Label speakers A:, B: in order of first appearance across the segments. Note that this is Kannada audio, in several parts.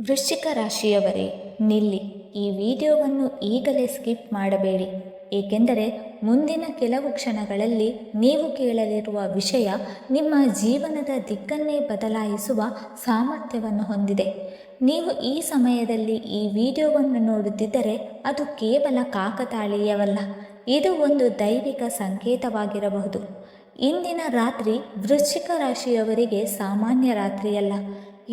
A: ವೃಶ್ಚಿಕ ರಾಶಿಯವರೇ, ನಿಲ್ಲಿ. ಈ ವಿಡಿಯೋವನ್ನು ಈಗಲೇ ಸ್ಕಿಪ್ ಮಾಡಬೇಡಿ, ಏಕೆಂದರೆ ಮುಂದಿನ ಕೆಲವು ಕ್ಷಣಗಳಲ್ಲಿ ನೀವು ಕೇಳಲಿರುವ ವಿಷಯ ನಿಮ್ಮ ಜೀವನದ ದಿಕ್ಕನ್ನೇ ಬದಲಾಯಿಸುವ ಸಾಮರ್ಥ್ಯವನ್ನು ಹೊಂದಿದೆ. ನೀವು ಈ ಸಮಯದಲ್ಲಿ ಈ ವಿಡಿಯೋವನ್ನು ನೋಡುತ್ತಿದ್ದರೆ ಅದು ಕೇವಲ ಕಾಕತಾಳೀಯವಲ್ಲ, ಇದು ಒಂದು ದೈವಿಕ ಸಂಕೇತವಾಗಿರಬಹುದು. ಇಂದಿನ ರಾತ್ರಿ ವೃಶ್ಚಿಕ ರಾಶಿಯವರಿಗೆ ಸಾಮಾನ್ಯ ರಾತ್ರಿಯಲ್ಲ.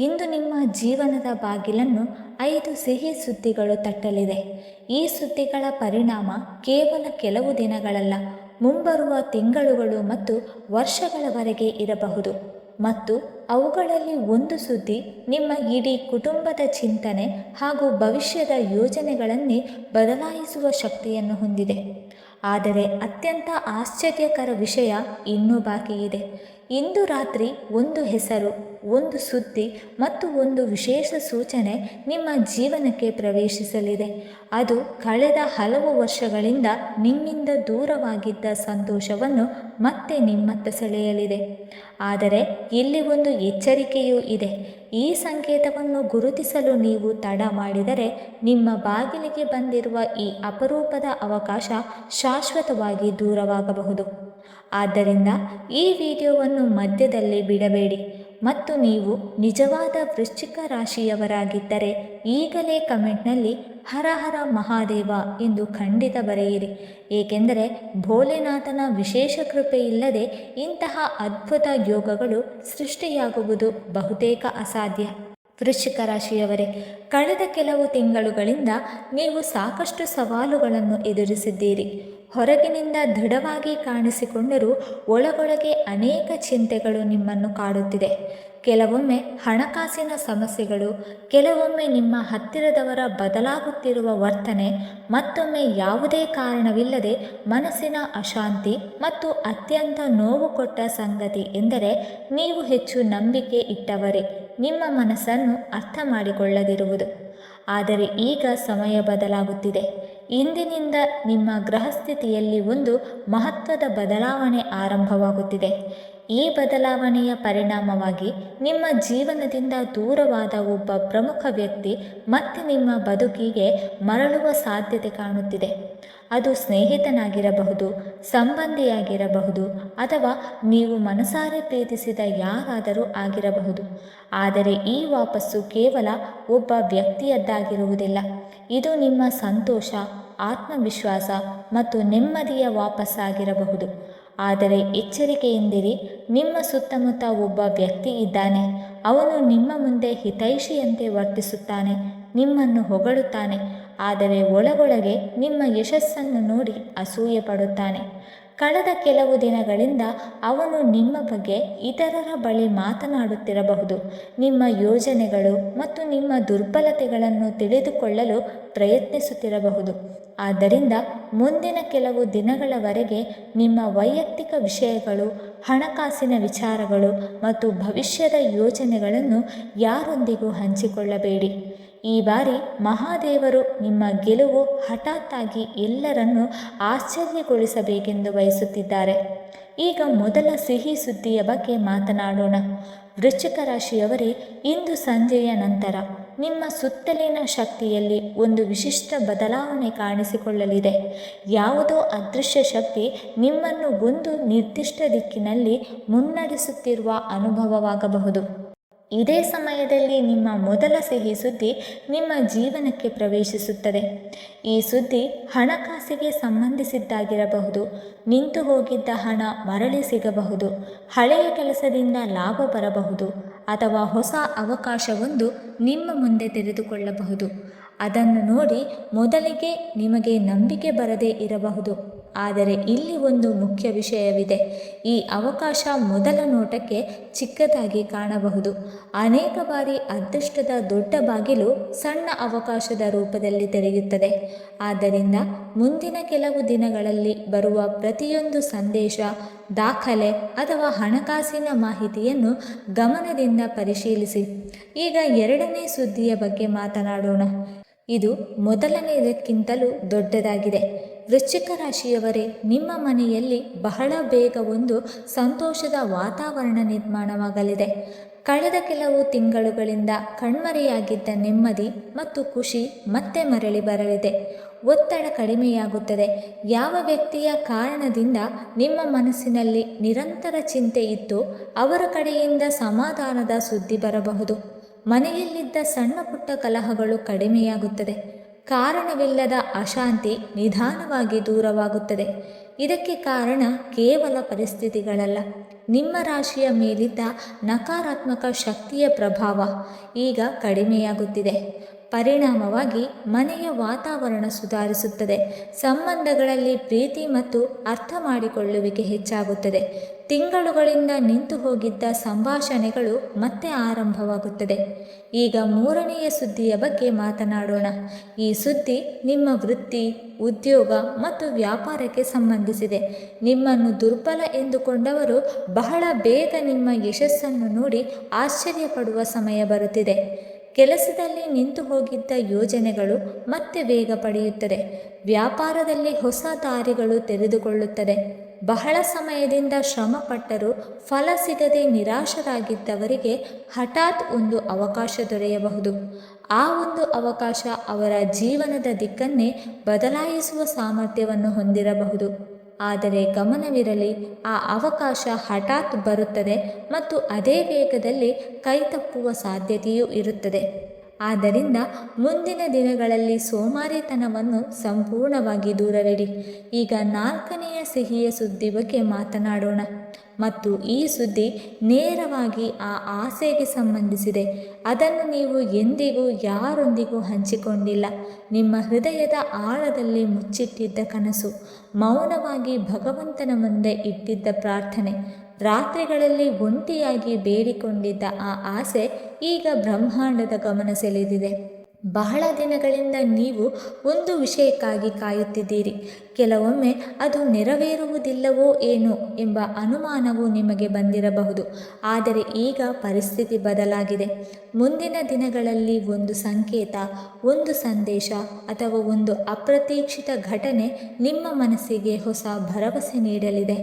A: ಇಂದು ನಿಮ್ಮ ಜೀವನದ ಬಾಗಿಲನ್ನು 5 ಸಿಹಿ ಸುದ್ದಿಗಳು ತಟ್ಟಲಿದೆ. ಈ ಸುದ್ದಿಗಳ ಪರಿಣಾಮ ಕೇವಲ ಕೆಲವು ದಿನಗಳಲ್ಲ, ಮುಂಬರುವ ತಿಂಗಳುಗಳು ಮತ್ತು ವರ್ಷಗಳವರೆಗೆ ಇರಬಹುದು. ಮತ್ತು ಅವುಗಳಲ್ಲಿ ಒಂದು ಸುದ್ದಿ ನಿಮ್ಮ ಇಡೀ ಕುಟುಂಬದ ಚಿಂತನೆ ಹಾಗೂ ಭವಿಷ್ಯದ ಯೋಜನೆಗಳನ್ನೇ ಬದಲಾಯಿಸುವ ಶಕ್ತಿಯನ್ನು ಹೊಂದಿದೆ. ಆದರೆ ಅತ್ಯಂತ ಆಶ್ಚರ್ಯಕರ ವಿಷಯ ಇನ್ನೂ ಬಾಕಿ ಇದೆ. ಇಂದು ರಾತ್ರಿ ಒಂದು ಹೆಸರು, ಒಂದು ಸುದ್ದಿ ಮತ್ತು ಒಂದು ವಿಶೇಷ ಸೂಚನೆ ನಿಮ್ಮ ಜೀವನಕ್ಕೆ ಪ್ರವೇಶಿಸಲಿದೆ. ಅದು ಕಳೆದ ಹಲವು ವರ್ಷಗಳಿಂದ ನಿಮ್ಮಿಂದ ದೂರವಾಗಿದ್ದ ಸಂತೋಷವನ್ನು ಮತ್ತೆ ನಿಮ್ಮತ್ತ ಸೆಳೆಯಲಿದೆ. ಆದರೆ ಇಲ್ಲಿ ಒಂದು ಎಚ್ಚರಿಕೆಯೂ ಇದೆ. ಈ ಸಂಕೇತವನ್ನು ಗುರುತಿಸಲು ನೀವು ತಡ ಮಾಡಿದರೆ ನಿಮ್ಮ ಬಾಗಿಲಿಗೆ ಬಂದಿರುವ ಈ ಅಪರೂಪದ ಅವಕಾಶ ಶಾಶ್ವತವಾಗಿ ದೂರವಾಗಬಹುದು. ಆದ್ದರಿಂದ ಈ ವಿಡಿಯೋವನ್ನು ಮಧ್ಯದಲ್ಲಿ ಬಿಡಬೇಡಿ. ಮತ್ತು ನೀವು ನಿಜವಾದ ವೃಶ್ಚಿಕ ರಾಶಿಯವರಾಗಿದ್ದರೆ ಈಗಲೇ ಕಮೆಂಟ್ನಲ್ಲಿ ಹರ ಹರ ಮಹಾದೇವ ಎಂದು ಖಂಡಿತ ಬರೆಯಿರಿ, ಏಕೆಂದರೆ ಭೋಲೆನಾಥನ ವಿಶೇಷ ಕೃಪೆ ಇಲ್ಲದೆ ಇಂತಹ ಅದ್ಭುತ ಯೋಗಗಳು ಸೃಷ್ಟಿಯಾಗುವುದು ಬಹುತೇಕ ಅಸಾಧ್ಯ. ವೃಶ್ಚಿಕ ರಾಶಿಯವರೇ, ಕಳೆದ ಕೆಲವು ತಿಂಗಳುಗಳಿಂದ ನೀವು ಸಾಕಷ್ಟು ಸವಾಲುಗಳನ್ನು ಎದುರಿಸಿದ್ದೀರಿ. ಹೊರಗಿನಿಂದ ದೃಢವಾಗಿ ಕಾಣಿಸಿಕೊಂಡರೂ ಒಳಗೊಳಗೆ ಅನೇಕ ಚಿಂತೆಗಳು ನಿಮ್ಮನ್ನು ಕಾಡುತ್ತಿದೆ. ಕೆಲವೊಮ್ಮೆ ಹಣಕಾಸಿನ ಸಮಸ್ಯೆಗಳು, ಕೆಲವೊಮ್ಮೆ ನಿಮ್ಮ ಹತ್ತಿರದವರ ಬದಲಾಗುತ್ತಿರುವ ವರ್ತನೆ, ಮತ್ತೊಮ್ಮೆ ಯಾವುದೇ ಕಾರಣವಿಲ್ಲದೆ ಮನಸ್ಸಿನ ಅಶಾಂತಿ ಮತ್ತು ಅತ್ಯಂತ ನೋವು ಕೊಟ್ಟ ಸಂಗತಿ ಎಂದರೆ ನೀವು ಹೆಚ್ಚು ನಂಬಿಕೆ ಇಟ್ಟವರೇ ನಿಮ್ಮ ಮನಸ್ಸನ್ನು ಅರ್ಥ ಮಾಡಿಕೊಳ್ಳದಿರುವುದು. ಆದರೆ ಈಗ ಸಮಯ ಬದಲಾಗುತ್ತಿದೆ. ಇಂದಿನಿಂದ ನಿಮ್ಮ ಗ್ರಹಸ್ಥಿತಿಯಲ್ಲಿ ಒಂದು ಮಹತ್ವದ ಬದಲಾವಣೆ ಆರಂಭವಾಗುತ್ತಿದೆ. ಈ ಬದಲಾವಣೆಯ ಪರಿಣಾಮವಾಗಿ ನಿಮ್ಮ ಜೀವನದಿಂದ ದೂರವಾದ ಒಬ್ಬ ಪ್ರಮುಖ ವ್ಯಕ್ತಿ ಮತ್ತೆ ನಿಮ್ಮ ಬದುಕಿಗೆ ಮರಳುವ ಸಾಧ್ಯತೆ ಕಾಣುತ್ತಿದೆ. ಅದು ಸ್ನೇಹಿತನಾಗಿರಬಹುದು, ಸಂಬಂಧಿಯಾಗಿರಬಹುದು, ಅಥವಾ ನೀವು ಮನಸಾರೆ ಪ್ರೀತಿಸಿದ ಯಾರಾದರೂ ಆಗಿರಬಹುದು. ಆದರೆ ಈ ವಾಪಸ್ಸು ಕೇವಲ ಒಬ್ಬ ವ್ಯಕ್ತಿಯದ್ದಾಗಿರುವುದಿಲ್ಲ. ಇದು ನಿಮ್ಮ ಸಂತೋಷ, ಆತ್ಮವಿಶ್ವಾಸ ಮತ್ತು ನೆಮ್ಮದಿಯ ವಾಪಸ್ಸಾಗಿರಬಹುದು. ಆದರೆ ಎಚ್ಚರಿಕೆಯಿಂದಿರಿ, ನಿಮ್ಮ ಸುತ್ತಮುತ್ತ ಒಬ್ಬ ವ್ಯಕ್ತಿ ಇದ್ದಾನೆ. ಅವನು ನಿಮ್ಮ ಮುಂದೆ ಹಿತೈಷಿಯಂತೆ ವರ್ತಿಸುತ್ತಾನೆ, ನಿಮ್ಮನ್ನು ಹೊಗಳುತ್ತಾನೆ, ಆದರೆ ಒಳಗೊಳಗೆ ನಿಮ್ಮ ಯಶಸ್ಸನ್ನು ನೋಡಿ ಅಸೂಯೆ ಪಡುತ್ತಾನೆ. ಕಳೆದ ಕೆಲವು ದಿನಗಳಿಂದ ಅವನು ನಿಮ್ಮ ಬಗ್ಗೆ ಇತರರ ಬಳಿ ಮಾತನಾಡುತ್ತಿರಬಹುದು. ನಿಮ್ಮ ಯೋಜನೆಗಳು ಮತ್ತು ನಿಮ್ಮ ದುರ್ಬಲತೆಗಳನ್ನು ತಿಳಿದುಕೊಳ್ಳಲು ಪ್ರಯತ್ನಿಸುತ್ತಿರಬಹುದು. ಆದ್ದರಿಂದ ಮುಂದಿನ ಕೆಲವು ದಿನಗಳವರೆಗೆ ನಿಮ್ಮ ವೈಯಕ್ತಿಕ ವಿಷಯಗಳು, ಹಣಕಾಸಿನ ವಿಚಾರಗಳು ಮತ್ತು ಭವಿಷ್ಯದ ಯೋಜನೆಗಳನ್ನು ಯಾರೊಂದಿಗೂ ಹಂಚಿಕೊಳ್ಳಬೇಡಿ. ಈ ಬಾರಿ ಮಹಾದೇವರು ನಿಮ್ಮ ಗೆಲುವು ಹಠಾತ್ತಾಗಿ ಎಲ್ಲರನ್ನೂ ಆಶ್ಚರ್ಯಗೊಳಿಸಬೇಕೆಂದು ಬಯಸುತ್ತಿದ್ದಾರೆ. ಈಗ ಮೊದಲ ಸಿಹಿ ಸುದ್ದಿಯ ಬಗ್ಗೆ ಮಾತನಾಡೋಣ. ವೃಶ್ಚಿಕ ರಾಶಿಯವರೇ, ಇಂದು ಸಂಜೆಯ ನಂತರ ನಿಮ್ಮ ಸುತ್ತಲಿನ ಶಕ್ತಿಯಲ್ಲಿ ಒಂದು ವಿಶಿಷ್ಟ ಬದಲಾವಣೆ ಕಾಣಿಸಿಕೊಳ್ಳಲಿದೆ. ಯಾವುದೋ ಅದೃಶ್ಯ ಶಕ್ತಿ ನಿಮ್ಮನ್ನು ಒಂದು ನಿರ್ದಿಷ್ಟ ದಿಕ್ಕಿನಲ್ಲಿ ಮುನ್ನಡೆಸುತ್ತಿರುವ ಅನುಭವವಾಗಬಹುದು. ಇದೇ ಸಮಯದಲ್ಲಿ ನಿಮ್ಮ ಮೊದಲ ಸಿಹಿ ಸುದ್ದಿ ನಿಮ್ಮ ಜೀವನಕ್ಕೆ ಪ್ರವೇಶಿಸುತ್ತದೆ. ಈ ಸುದ್ದಿ ಹಣಕಾಸಿಗೆ ಸಂಬಂಧಿಸಿದ್ದಾಗಿರಬಹುದು. ನಿಂತು ಹೋಗಿದ್ದ ಹಣ ಮರಳಿ ಸಿಗಬಹುದು, ಹಳೆಯ ಕೆಲಸದಿಂದ ಲಾಭ ಬರಬಹುದು, ಅಥವಾ ಹೊಸ ಅವಕಾಶವೊಂದು ನಿಮ್ಮ ಮುಂದೆ ತೆರೆದುಕೊಳ್ಳಬಹುದು. ಅದನ್ನು ನೋಡಿ ಮೊದಲಿಗೆ ನಿಮಗೆ ನಂಬಿಕೆ ಬರದೇ ಇರಬಹುದು. ಆದರೆ ಇಲ್ಲಿ ಒಂದು ಮುಖ್ಯ ವಿಷಯವಿದೆ. ಈ ಅವಕಾಶ ಮೊದಲ ನೋಟಕ್ಕೆ ಚಿಕ್ಕದಾಗಿ ಕಾಣಬಹುದು. ಅನೇಕ ಬಾರಿ ಅದೃಷ್ಟದ ದೊಡ್ಡ ಬಾಗಿಲು ಸಣ್ಣ ಅವಕಾಶದ ರೂಪದಲ್ಲಿ ತೆರೆಯುತ್ತದೆ. ಆದ್ದರಿಂದ ಮುಂದಿನ ಕೆಲವು ದಿನಗಳಲ್ಲಿ ಬರುವ ಪ್ರತಿಯೊಂದು ಸಂದೇಶ, ದಾಖಲೆ ಅಥವಾ ಹಣಕಾಸಿನ ಮಾಹಿತಿಯನ್ನು ಗಮನದಿಂದ ಪರಿಶೀಲಿಸಿ. ಈಗ ಎರಡನೇ ಸುದ್ದಿಯ ಬಗ್ಗೆ ಮಾತನಾಡೋಣ. ಇದು ಮೊದಲನೆಯದಕ್ಕಿಂತಲೂ ದೊಡ್ಡದಾಗಿದೆ. ವೃಶ್ಚಿಕ ರಾಶಿಯವರೇ, ನಿಮ್ಮ ಮನೆಯಲ್ಲಿ ಬಹಳ ಬೇಗ ಒಂದು ಸಂತೋಷದ ವಾತಾವರಣ ನಿರ್ಮಾಣವಾಗಲಿದೆ. ಕಳೆದ ಕೆಲವು ತಿಂಗಳುಗಳಿಂದ ಕಣ್ಮರೆಯಾಗಿದ್ದ ನೆಮ್ಮದಿ ಮತ್ತು ಖುಷಿ ಮತ್ತೆ ಮರಳಿ ಬರಲಿದೆ. ಒತ್ತಡ ಕಡಿಮೆಯಾಗುತ್ತದೆ. ಯಾವ ವ್ಯಕ್ತಿಯ ಕಾರಣದಿಂದ ನಿಮ್ಮ ಮನಸ್ಸಿನಲ್ಲಿ ನಿರಂತರ ಚಿಂತೆ ಇತ್ತು ಅವರ ಕಡೆಯಿಂದ ಸಮಾಧಾನದ ಸುದ್ದಿ ಬರಬಹುದು. ಮನೆಯಲ್ಲಿದ್ದ ಸಣ್ಣ ಪುಟ್ಟ ಕಲಹಗಳು ಕಡಿಮೆಯಾಗುತ್ತದೆ. ಕಾರಣವಿಲ್ಲದ ಅಶಾಂತಿ ನಿಧಾನವಾಗಿ ದೂರವಾಗುತ್ತದೆ. ಇದಕ್ಕೆ ಕಾರಣ ಕೇವಲ ಪರಿಸ್ಥಿತಿಗಳಲ್ಲ, ನಿಮ್ಮ ರಾಶಿಯ ಮೇಲಿದ್ದ ನಕಾರಾತ್ಮಕ ಶಕ್ತಿಯ ಪ್ರಭಾವ ಈಗ ಕಡಿಮೆಯಾಗುತ್ತಿದೆ. ಪರಿಣಾಮವಾಗಿ ಮನೆಯ ವಾತಾವರಣ ಸುಧಾರಿಸುತ್ತದೆ. ಸಂಬಂಧಗಳಲ್ಲಿ ಪ್ರೀತಿ ಮತ್ತು ಅರ್ಥ ಮಾಡಿಕೊಳ್ಳುವಿಕೆ ಹೆಚ್ಚಾಗುತ್ತದೆ. ತಿಂಗಳುಗಳಿಂದ ನಿಂತು ಹೋಗಿದ್ದ ಸಂಭಾಷಣೆಗಳು ಮತ್ತೆ ಆರಂಭವಾಗುತ್ತದೆ. ಈಗ ಮೂರನೆಯ ಸುದ್ದಿಯ ಬಗ್ಗೆ ಮಾತನಾಡೋಣ. ಈ ಸುದ್ದಿ ನಿಮ್ಮ ವೃತ್ತಿ, ಉದ್ಯೋಗ ಮತ್ತು ವ್ಯಾಪಾರಕ್ಕೆ ಸಂಬಂಧಿಸಿದೆ. ನಿಮ್ಮನ್ನು ದುರ್ಬಲ ಎಂದುಕೊಂಡವರು ಬಹಳ ಬೇಗ ನಿಮ್ಮ ಯಶಸ್ಸನ್ನು ನೋಡಿ ಆಶ್ಚರ್ಯಪಡುವ ಸಮಯ ಬರುತ್ತಿದೆ. ಕೆಲಸದಲ್ಲಿ ನಿಂತು ಹೋಗಿದ್ದ ಯೋಜನೆಗಳು ಮತ್ತೆ ವೇಗ ಪಡೆಯುತ್ತದೆ. ವ್ಯಾಪಾರದಲ್ಲಿ ಹೊಸ ದಾರಿಗಳು ತೆರೆದುಕೊಳ್ಳುತ್ತದೆ. ಬಹಳ ಸಮಯದಿಂದ ಶ್ರಮಪಟ್ಟರೂ ಫಲ ಸಿಗದೆ ನಿರಾಶರಾಗಿದ್ದವರಿಗೆ ಹಠಾತ್ ಒಂದು ಅವಕಾಶ ದೊರೆಯಬಹುದು. ಆ ಒಂದು ಅವಕಾಶ ಅವರ ಜೀವನದ ದಿಕ್ಕನ್ನೇ ಬದಲಾಯಿಸುವ ಸಾಮರ್ಥ್ಯವನ್ನು ಹೊಂದಿರಬಹುದು. ಆದರೆ ಗಮನವಿರಲಿ, ಆ ಅವಕಾಶ ಹಠಾತ್ ಬರುತ್ತದೆ ಮತ್ತು ಅದೇ ವೇಗದಲ್ಲಿ ಕೈತಪ್ಪುವ ಸಾಧ್ಯತೆಯೂ ಇರುತ್ತದೆ. ಆದ್ದರಿಂದ ಮುಂದಿನ ದಿನಗಳಲ್ಲಿ ಸೋಮಾರಿತನವನ್ನು ಸಂಪೂರ್ಣವಾಗಿ ದೂರವಿಡಿ. ಈಗ ನಾಲ್ಕನೆಯ ಸಿಹಿಯ ಸುದ್ದಿ ಬಗ್ಗೆ ಮಾತನಾಡೋಣ ಮತ್ತು ಈ ಸುದ್ದಿ ನೇರವಾಗಿ ಆ ಆಸೆಗೆ ಸಂಬಂಧಿಸಿದೆ. ಅದನ್ನು ನೀವು ಎಂದಿಗೂ ಯಾರೊಂದಿಗೂ ಹಂಚಿಕೊಂಡಿಲ್ಲ. ನಿಮ್ಮ ಹೃದಯದ ಆಳದಲ್ಲಿ ಮುಚ್ಚಿಟ್ಟಿದ್ದ ಕನಸು, ಮೌನವಾಗಿ ಭಗವಂತನ ಮುಂದೆ ಇಟ್ಟಿದ್ದ ಪ್ರಾರ್ಥನೆ, ರಾತ್ರಿಗಳಲ್ಲಿ ಒಂಟಿಯಾಗಿ ಬೇಡಿಕೊಂಡಿದ್ದ ಆ ಆಸೆ ಈಗ ಬ್ರಹ್ಮಾಂಡದ ಗಮನ ಸೆಳೆದಿದೆ. ಬಹಳ ದಿನಗಳಿಂದ ನೀವು ಒಂದು ವಿಷಯಕ್ಕಾಗಿ ಕಾಯುತ್ತಿದ್ದೀರಿ. ಕೆಲವೊಮ್ಮೆ ಅದು ನೆರವೇರುವುದಿಲ್ಲವೋ ಏನೋ ಎಂಬ ಅನುಮಾನವು ನಿಮಗೆ ಬಂದಿರಬಹುದು. ಆದರೆ ಈಗ ಪರಿಸ್ಥಿತಿ ಬದಲಾಗಿದೆ. ಮುಂದಿನ ದಿನಗಳಲ್ಲಿ ಒಂದು ಸಂಕೇತ, ಒಂದು ಸಂದೇಶ ಅಥವಾ ಒಂದು ಅಪ್ರತೀಕ್ಷಿತ ಘಟನೆ ನಿಮ್ಮ ಮನಸ್ಸಿಗೆ ಹೊಸ ಭರವಸೆ ನೀಡಲಿದೆ.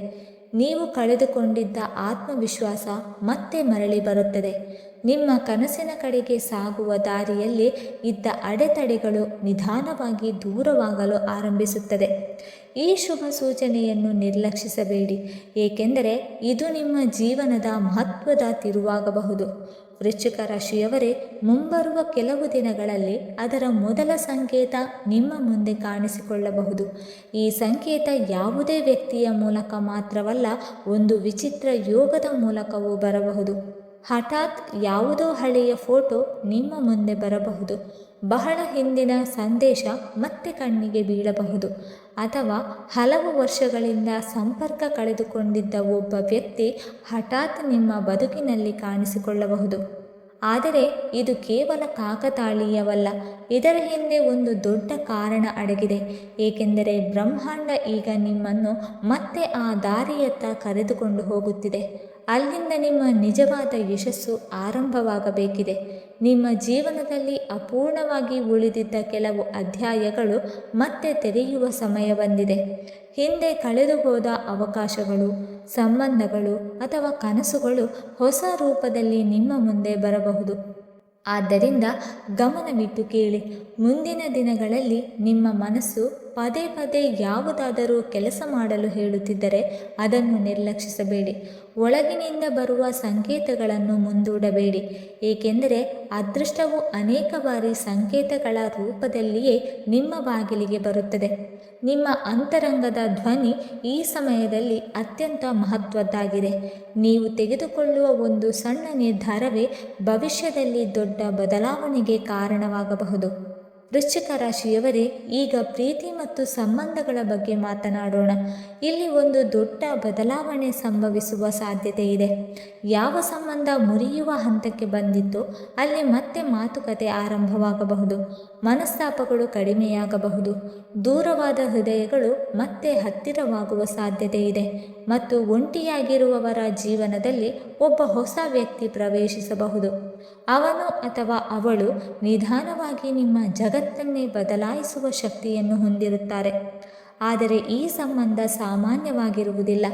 A: ನೀವು ಕಳೆದುಕೊಂಡಿದ್ದ ಆತ್ಮವಿಶ್ವಾಸ ಮತ್ತೆ ಮರಳಿ ಬರುತ್ತದೆ. ನಿಮ್ಮ ಕನಸಿನ ಕಡೆಗೆ ಸಾಗುವ ದಾರಿಯಲ್ಲಿ ಇದ್ದ ಅಡೆತಡೆಗಳು ನಿಧಾನವಾಗಿ ದೂರವಾಗಲು ಆರಂಭಿಸುತ್ತದೆ. ಈ ಶುಭ ಸೂಚನೆಯನ್ನು ನಿರ್ಲಕ್ಷಿಸಬೇಡಿ, ಏಕೆಂದರೆ ಇದು ನಿಮ್ಮ ಜೀವನದ ಮಹತ್ವದ ತಿರುವಾಗಬಹುದು. ವೃಶ್ಚಿಕ ರಾಶಿಯವರೇ, ಮುಂಬರುವ ಕೆಲವು ದಿನಗಳಲ್ಲಿ ಅದರ ಮೊದಲ ಸಂಕೇತ ನಿಮ್ಮ ಮುಂದೆ ಕಾಣಿಸಿಕೊಳ್ಳಬಹುದು. ಈ ಸಂಕೇತ ಯಾವುದೇ ವ್ಯಕ್ತಿಯ ಮೂಲಕ ಮಾತ್ರವಲ್ಲ, ಒಂದು ವಿಚಿತ್ರ ಯೋಗದ ಮೂಲಕವೂ ಬರಬಹುದು. ಹಠಾತ್ ಯಾವುದೋ ಹಳೆಯ ಫೋಟೋ ನಿಮ್ಮ ಮುಂದೆ ಬರಬಹುದು. ಬಹಳ ಹಿಂದಿನ ಸಂದೇಶ ಮತ್ತೆ ಕಣ್ಣಿಗೆ ಬೀಳಬಹುದು. ಅಥವಾ ಹಲವು ವರ್ಷಗಳಿಂದ ಸಂಪರ್ಕ ಕಳೆದುಕೊಂಡಿದ್ದ ಒಬ್ಬ ವ್ಯಕ್ತಿ ಹಠಾತ್ ನಿಮ್ಮ ಬದುಕಿನಲ್ಲಿ ಕಾಣಿಸಿಕೊಳ್ಳಬಹುದು. ಆದರೆ ಇದು ಕೇವಲ ಕಾಕತಾಳೀಯವಲ್ಲ, ಇದರ ಹಿಂದೆ ಒಂದು ದೊಡ್ಡ ಕಾರಣ ಅಡಗಿದೆ. ಏಕೆಂದರೆ ಬ್ರಹ್ಮಾಂಡ ಈಗ ನಿಮ್ಮನ್ನು ಮತ್ತೆ ಆ ದಾರಿಯತ್ತ ಕರೆದುಕೊಂಡು ಹೋಗುತ್ತಿದೆ. ಅಲ್ಲಿಂದ ನಿಮ್ಮ ನಿಜವಾದ ಯಶಸ್ಸು ಆರಂಭವಾಗಬೇಕಿದೆ. ನಿಮ್ಮ ಜೀವನದಲ್ಲಿ ಅಪೂರ್ಣವಾಗಿ ಉಳಿದಿದ್ದ ಕೆಲವು ಅಧ್ಯಾಯಗಳು ಮತ್ತೆ ತೆರೆಯುವ ಸಮಯ ಬಂದಿದೆ. ಹಿಂದೆ ಕಳೆದು ಹೋದ ಅವಕಾಶಗಳು, ಸಂಬಂಧಗಳು ಅಥವಾ ಕನಸುಗಳು ಹೊಸ ರೂಪದಲ್ಲಿ ನಿಮ್ಮ ಮುಂದೆ ಬರಬಹುದು. ಆದ್ದರಿಂದ ಗಮನವಿಟ್ಟು ಕೇಳಿ. ಮುಂದಿನ ದಿನಗಳಲ್ಲಿ ನಿಮ್ಮ ಮನಸ್ಸು ಪದೇ ಪದೇ ಯಾವುದಾದರೂ ಕೆಲಸ ಮಾಡಲು ಹೇಳುತ್ತಿದ್ದರೆ ಅದನ್ನು ನಿರ್ಲಕ್ಷಿಸಬೇಡಿ. ಒಳಗಿನಿಂದ ಬರುವ ಸಂಕೇತಗಳನ್ನು ಮುಂದೂಡಬೇಡಿ, ಏಕೆಂದರೆ ಅದೃಷ್ಟವು ಅನೇಕ ಬಾರಿ ಸಂಕೇತಗಳ ರೂಪದಲ್ಲಿಯೇ ನಿಮ್ಮ ಬಾಗಿಲಿಗೆ ಬರುತ್ತದೆ. ನಿಮ್ಮ ಅಂತರಂಗದ ಧ್ವನಿ ಈ ಸಮಯದಲ್ಲಿ ಅತ್ಯಂತ ಮಹತ್ವದ್ದಾಗಿದೆ. ನೀವು ತೆಗೆದುಕೊಳ್ಳುವ ಒಂದು ಸಣ್ಣ ನಿರ್ಧಾರವೇ ಭವಿಷ್ಯದಲ್ಲಿ ದೊಡ್ಡ ಬದಲಾವಣೆಗೆ ಕಾರಣವಾಗಬಹುದು. ವೃಶ್ಚಿಕ ರಾಶಿಯವರೇ, ಈಗ ಪ್ರೀತಿ ಮತ್ತು ಸಂಬಂಧಗಳ ಬಗ್ಗೆ ಮಾತನಾಡೋಣ. ಇಲ್ಲಿ ಒಂದು ದೊಡ್ಡ ಬದಲಾವಣೆ ಸಂಭವಿಸುವ ಸಾಧ್ಯತೆ ಇದೆ. ಯಾವ ಸಂಬಂಧ ಮುರಿಯುವ ಹಂತಕ್ಕೆ ಬಂದಿತ್ತು ಅಲ್ಲಿ ಮತ್ತೆ ಮಾತುಕತೆ ಆರಂಭವಾಗಬಹುದು. ಮನಸ್ತಾಪಗಳು ಕಡಿಮೆಯಾಗಬಹುದು. ದೂರವಾದ ಹೃದಯಗಳು ಮತ್ತೆ ಹತ್ತಿರವಾಗುವ ಸಾಧ್ಯತೆ ಇದೆ. ಮತ್ತು ಒಂಟಿಯಾಗಿರುವವರ ಜೀವನದಲ್ಲಿ ಒಬ್ಬ ಹೊಸ ವ್ಯಕ್ತಿ ಪ್ರವೇಶಿಸಬಹುದು. ಅವನು ಅಥವಾ ಅವಳು ನಿಧಾನವಾಗಿ ನಿಮ್ಮ ಜಗತ್ತನ್ನೇ ಬದಲಾಯಿಸುವ ಶಕ್ತಿಯನ್ನು ಹೊಂದಿರುತ್ತಾರೆ. ಆದರೆ ಈ ಸಂಬಂಧ ಸಾಮಾನ್ಯವಾಗಿರುವುದಿಲ್ಲ.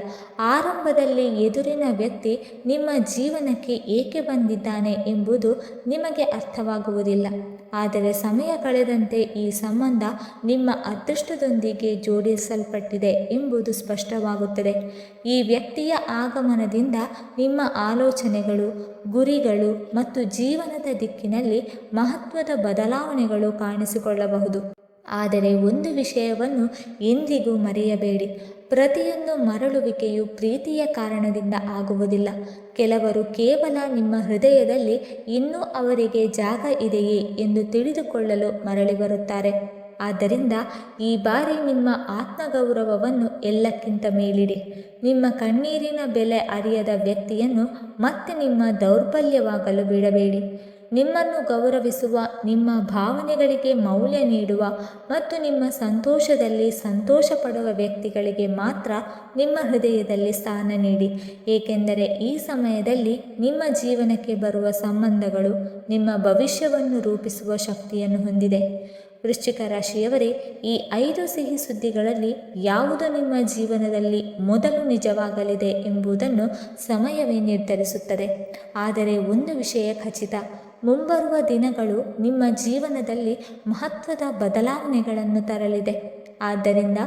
A: ಆರಂಭದಲ್ಲಿ ಎದುರಿನ ವ್ಯಕ್ತಿ ನಿಮ್ಮ ಜೀವನಕ್ಕೆ ಏಕೆ ಬಂದಿದ್ದಾನೆ ಎಂಬುದು ನಿಮಗೆ ಅರ್ಥವಾಗುವುದಿಲ್ಲ. ಆದರೆ ಸಮಯ ಕಳೆದಂತೆ ಈ ಸಂಬಂಧ ನಿಮ್ಮ ಅದೃಷ್ಟದೊಂದಿಗೆ ಜೋಡಿಸಲ್ಪಟ್ಟಿದೆ ಎಂಬುದು ಸ್ಪಷ್ಟವಾಗುತ್ತದೆ. ಈ ವ್ಯಕ್ತಿಯ ಆಗಮನದಿಂದ ನಿಮ್ಮ ಆಲೋಚನೆಗಳು, ಗುರಿಗಳು ಮತ್ತು ಜೀವನದ ದಿಕ್ಕಿನಲ್ಲಿ ಮಹತ್ವದ ಬದಲಾವಣೆಗಳು ಕಾಣಿಸಿಕೊಳ್ಳಬಹುದು. ಆದರೆ ಒಂದು ವಿಷಯವನ್ನು ಎಂದಿಗೂ ಮರೆಯಬೇಡಿ, ಪ್ರತಿಯೊಂದು ಮರಳುವಿಕೆಯು ಪ್ರೀತಿಯ ಕಾರಣದಿಂದ ಆಗುವುದಿಲ್ಲ. ಕೆಲವರು ಕೇವಲ ನಿಮ್ಮ ಹೃದಯದಲ್ಲಿ ಇನ್ನೂ ಅವರಿಗೆ ಜಾಗ ಇದೆಯೇ ಎಂದು ತಿಳಿದುಕೊಳ್ಳಲು ಮರಳಿ ಬರುತ್ತಾರೆ. ಆದ್ದರಿಂದ ಈ ಬಾರಿ ನಿಮ್ಮ ಆತ್ಮಗೌರವವನ್ನು ಎಲ್ಲಕ್ಕಿಂತ ಮೇಲಿಡಿ. ನಿಮ್ಮ ಕಣ್ಣೀರಿನ ಬೆಲೆ ಅರಿಯದ ವ್ಯಕ್ತಿಯನ್ನು ಮತ್ತೆ ನಿಮ್ಮ ದೌರ್ಬಲ್ಯವಾಗಲು ಬಿಡಬೇಡಿ. ನಿಮ್ಮನ್ನು ಗೌರವಿಸುವ, ನಿಮ್ಮ ಭಾವನೆಗಳಿಗೆ ಮೌಲ್ಯ ನೀಡುವ ಮತ್ತು ನಿಮ್ಮ ಸಂತೋಷದಲ್ಲಿ ಸಂತೋಷ ಪಡುವ ವ್ಯಕ್ತಿಗಳಿಗೆ ಮಾತ್ರ ನಿಮ್ಮ ಹೃದಯದಲ್ಲಿ ಸ್ಥಾನ ನೀಡಿ. ಏಕೆಂದರೆ ಈ ಸಮಯದಲ್ಲಿ ನಿಮ್ಮ ಜೀವನಕ್ಕೆ ಬರುವ ಸಂಬಂಧಗಳು ನಿಮ್ಮ ಭವಿಷ್ಯವನ್ನು ರೂಪಿಸುವ ಶಕ್ತಿಯನ್ನು ಹೊಂದಿದೆ. ವೃಶ್ಚಿಕ ರಾಶಿಯವರೇ, ಈ 5 ಸಿಹಿ ಸುದ್ದಿಗಳಲ್ಲಿ ಯಾವುದು ನಿಮ್ಮ ಜೀವನದಲ್ಲಿ ಮೊದಲು ನಿಜವಾಗಲಿದೆ ಎಂಬುದನ್ನು ಸಮಯವೇ ನಿರ್ಧರಿಸುತ್ತದೆ. ಆದರೆ ಒಂದು ವಿಷಯ ಖಚಿತ, ಮುಂಬರುವ ದಿನಗಳು ನಿಮ್ಮ ಜೀವನದಲ್ಲಿ ಮಹತ್ವದ ಬದಲಾವಣೆಗಳನ್ನು ತರಲಿದೆ. ಆದ್ದರಿಂದ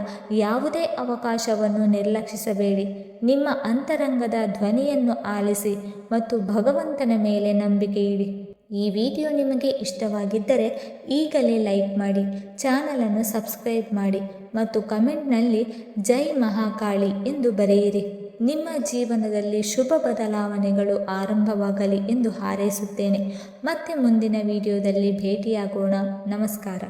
A: ಯಾವುದೇ ಅವಕಾಶವನ್ನು ನಿರ್ಲಕ್ಷಿಸಬೇಡಿ. ನಿಮ್ಮ ಅಂತರಂಗದ ಧ್ವನಿಯನ್ನು ಆಲಿಸಿ ಮತ್ತು ಭಗವಂತನ ಮೇಲೆ ನಂಬಿಕೆ ಇಡಿ. ಈ ವಿಡಿಯೋ ನಿಮಗೆ ಇಷ್ಟವಾಗಿದ್ದರೆ ಈಗಲೇ ಲೈಕ್ ಮಾಡಿ, ಚಾನಲನ್ನು ಸಬ್ಸ್ಕ್ರೈಬ್ ಮಾಡಿ ಮತ್ತು ಕಮೆಂಟ್ನಲ್ಲಿ ಜೈ ಮಹಾಕಾಳಿ ಎಂದು ಬರೆಯಿರಿ. ನಿಮ್ಮ ಜೀವನದಲ್ಲಿ ಶುಭ ಬದಲಾವಣೆಗಳು ಆರಂಭವಾಗಲಿ ಎಂದು ಹಾರೈಸುತ್ತೇನೆ. ಮತ್ತೆ ಮುಂದಿನ ವಿಡಿಯೋದಲ್ಲಿ ಭೇಟಿಯಾಗೋಣ. ನಮಸ್ಕಾರ.